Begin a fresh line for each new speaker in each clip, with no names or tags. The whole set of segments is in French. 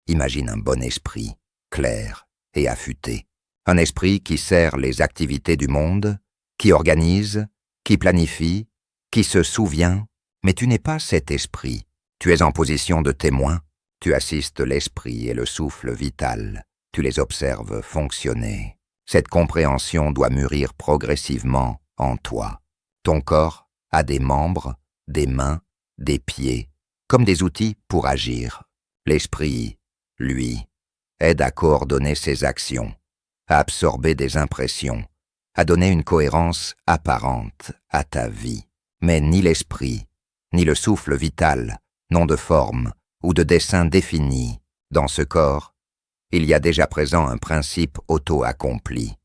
Imagine un bon esprit, clair et affûté. Un esprit qui sert les activités du monde, qui organise, qui planifie, qui se souvient. Mais tu n'es pas cet esprit. Tu es en position de témoin. Tu assistes l'esprit et le souffle vital. Tu les observes fonctionner. Cette compréhension doit mûrir progressivement en toi. Ton corps a des membres, des mains, des pieds, comme des outils pour agir. L'esprit, lui, aide à coordonner ses actions, à absorber des impressions, à donner une cohérence apparente à ta vie. Mais ni l'esprit, ni le souffle vital n'ont de forme ou de dessin défini. Dans ce corps, il y a déjà présent un principe auto-accompli,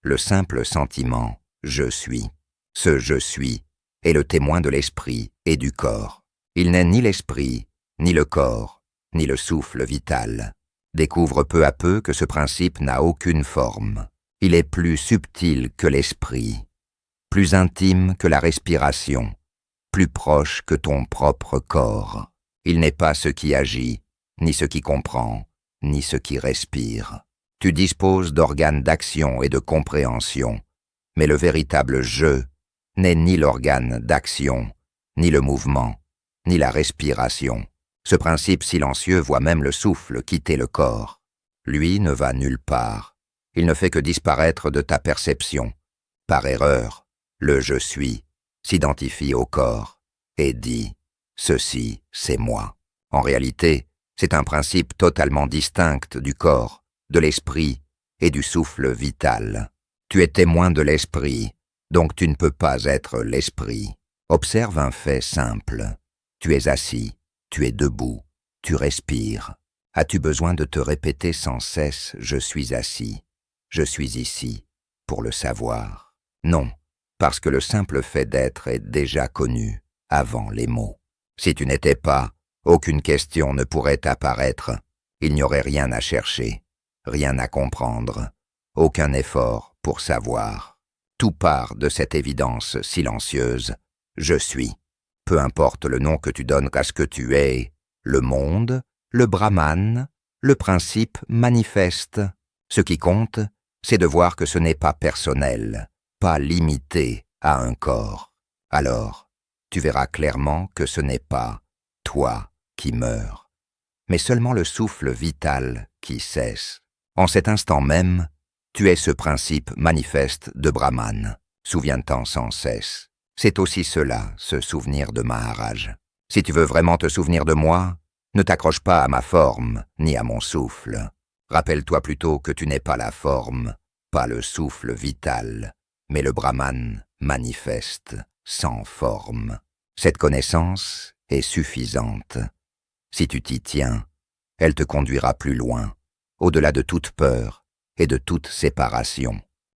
le simple sentiment « je suis ». Ce « je suis » est le témoin de l'esprit et du corps. Il n'est ni l'esprit, ni le corps, ni le souffle vital. Découvre peu à peu que ce principe n'a aucune forme. Il est plus subtil que l'esprit, plus intime que la respiration, plus proche que ton propre corps. Il n'est pas ce qui agit, ni ce qui comprend, ni ce qui respire. Tu disposes d'organes d'action et de compréhension, mais le véritable « je » n'est ni l'organe d'action, ni le mouvement, ni la respiration. Ce principe silencieux voit même le souffle quitter le corps. Lui ne va nulle part. Il ne fait que disparaître de ta perception. Par erreur, le « je suis » s'identifie au corps et dit « ceci, c'est moi ». En réalité, c'est un principe totalement distinct du corps, de l'esprit et du souffle vital. Tu es témoin de l'esprit, donc tu ne peux pas être l'esprit. Observe un fait simple. Tu es assis, tu es debout, tu respires. As-tu besoin de te répéter sans cesse « je suis assis, je suis ici » pour le savoir? Non, parce que le simple fait d'être est déjà connu avant les mots. Si tu n'étais pas, aucune question ne pourrait apparaître. Il n'y aurait rien à chercher, rien à comprendre, aucun effort pour savoir. Tout part de cette évidence silencieuse. Je suis. Peu importe le nom que tu donnes à ce que tu es, le monde, le Brahman, le principe manifeste. Ce qui compte, c'est de voir que ce n'est pas personnel, pas limité à un corps. Alors, tu verras clairement que ce n'est pas toi qui meurs, mais seulement le souffle vital qui cesse. En cet instant même, tu es ce principe manifeste de Brahman. Souviens-t'en sans cesse. C'est aussi cela, se souvenir de Maharaj. Si tu veux vraiment te souvenir de moi, ne t'accroche pas à ma forme, ni à mon souffle. Rappelle-toi plutôt que tu n'es pas la forme, pas le souffle vital, mais le Brahman manifeste, sans forme. Cette connaissance est suffisante. Si tu t'y tiens, elle te conduira plus loin, au-delà de toute peur et de toute séparation.